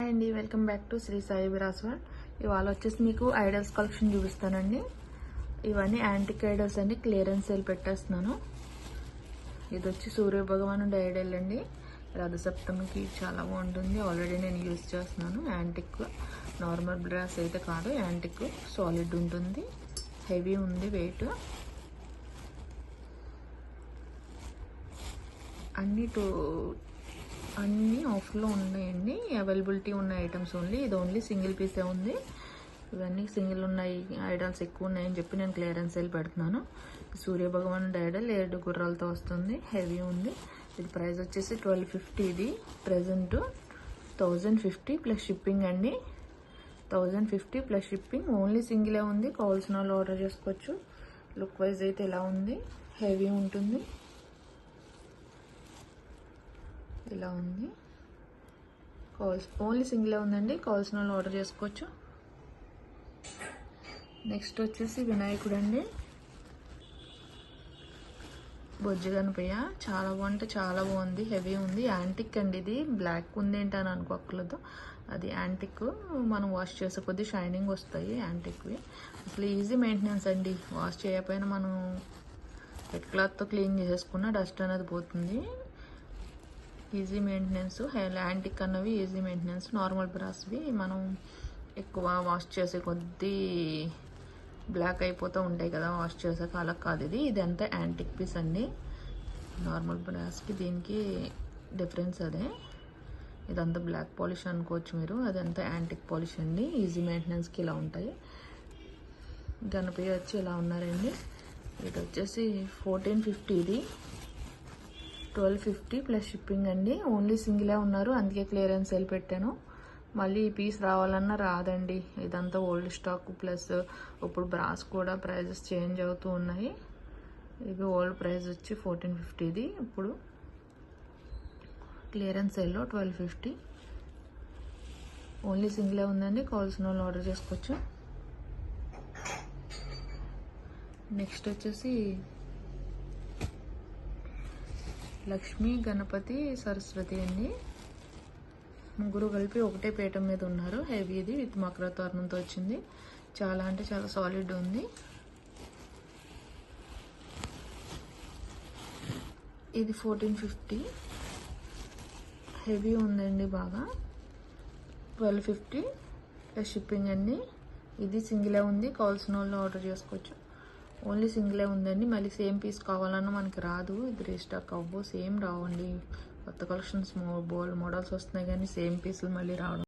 Hi అండి, welcome back to Sri Sai విరాస్వాడ్. ఇవాళ వచ్చేసి మీకు ఐడల్స్ కలెక్షన్ చూపిస్తానండి. ఇవన్నీ యాంటిక్ ఐడల్స్ అండి, క్లియరెన్స్ సేల్ పెట్టేస్తున్నాను. ఇది వచ్చి సూర్య భగవానుడి ఐడల్ అండి. రథసప్తమికి చాలా బాగుంటుంది. ఆల్రెడీ నేను యూజ్ చేస్తున్నాను. యాంటిక్ నార్మల్ బ్రాస్ అయితే కాదు, యాంటిక్ సాలిడ్ ఉంటుంది. హెవీ ఉంది వెయిట్. అన్నీ ఆఫర్లో ఉన్నాయండి. అవైలబిలిటీ ఉన్న ఐటమ్స్ ఓన్లీ. ఇది ఓన్లీ సింగిల్ పీసే ఉంది. ఇవన్నీ సింగిల్ ఉన్నాయి, ఐడల్స్ ఎక్కువ ఉన్నాయని చెప్పి నేను క్లియరెన్స్ సేల్ పెడుతున్నాను. సూర్య భగవానుడి ఐడల్ 7 గుర్రాలతో వస్తుంది. హెవీ ఉంది. ఇది ప్రైస్ వచ్చేసి 1250. ఇది ప్రజెంట్ 1050 ప్లస్ షిప్పింగ్ అండి. 1050 ప్లస్ షిప్పింగ్. ఓన్లీ సింగిలే ఉంది. కావాల్సిన వాళ్ళు ఆర్డర్ చేసుకోవచ్చు. లుక్ వైజ్ అయితే ఇలా ఉంది. హెవీ ఉంటుంది. ఇలా ఉంది. ఓన్లీ సింగిలే ఉందండి. కావాల్సిన వాళ్ళు ఆర్డర్ చేసుకోవచ్చు. నెక్స్ట్ వచ్చేసి వినాయకుడు అండి. బొజ్జు గణపయ్య చాలా బాగుంటే చాలా బాగుంది. హెవీ ఉంది. యాంటిక్ అండి. ఇది బ్లాక్ ఉంది ఏంటి అని అనుకోకలేదు. అది యాంటిక్. మనం వాష్ చేసే కొద్దీ షైనింగ్ వస్తాయి యాంటిక్వి. అసలు ఈజీ మెయింటెనెన్స్ అండి. వాష్ చేయకపోయినా మనం వెట్ క్లాత్తో క్లీన్ చేసేసుకున్న డస్ట్ అనేది పోతుంది. Easy maintenance. యాంటిక్ అన్నవి ఈజీ మెయింటెనెన్స్. నార్మల్ బ్రాస్వి మనం ఎక్కువ వాష్ చేసే కొద్దీ బ్లాక్ అయిపోతూ ఉంటాయి కదా వాష్ చేసాక. అలా కాదు ఇది. ఇదంతా యాంటిక్ పీస్ అండి. నార్మల్ బ్రాస్కి దీనికి డిఫరెన్స్ అదే. ఇదంతా బ్లాక్ పాలిష్ అనుకోవచ్చు మీరు. అదంతా యాంటిక్ పాలిష్ అండి. ఈజీ మెయింటెనెన్స్కి ఇలా ఉంటాయి. గణపతి వచ్చి ఇలా ఉన్నారండి. ఇది వచ్చేసి 1450. ఇది 1250 ప్లస్ షిప్పింగ్ అండి. ఓన్లీ సింగిలే ఉన్నారు, అందుకే క్లియరెన్స్ సేల్ పెట్టాను. మళ్ళీ ఈ పీస్ రావాలన్నా రాదండి. ఇదంతా ఓల్డ్ స్టాక్. ప్లస్ ఇప్పుడు బ్రాస్ కూడా ప్రైజెస్ చేంజ్ అవుతూ ఉన్నాయి. ఇది ఓల్డ్ ప్రైస్ వచ్చి 1450. ఇది ఇప్పుడు క్లియరెన్స్ సేల్లో 1250. ఓన్లీ సింగిలే ఉందండి. కావాల్సిన వాళ్ళు ఆర్డర్ చేసుకోవచ్చు. నెక్స్ట్ వచ్చేసి లక్ష్మీ, గణపతి, సరస్వతి అండి. ముగ్గురు కలిపి ఒకటే పీఠం మీద ఉన్నారు. హెవీది విత్ మకర తోరణంతో వచ్చింది. చాలా అంటే చాలా సాలిడ్ ఉంది. ఇది 1450. హెవీ ఉందండి బాగా. 1250 ప్లస్ షిప్పింగ్ అండి. ఇది సింగిలే ఉంది. కావాల్సిన వాళ్ళు ఆర్డర్ చేసుకోవచ్చు. ఓన్లీ సింగిలే ఉందండి. మళ్ళీ సేమ్ పీస్ కావాలన్నా మనకి రాదు. ఇది రీస్టాక్ అవ్వు. సేమ్ రావండి. కొత్త కలెక్షన్స్ మోడల్స్ వస్తున్నాయి కానీ సేమ్ పీసులు మళ్ళీ రావడం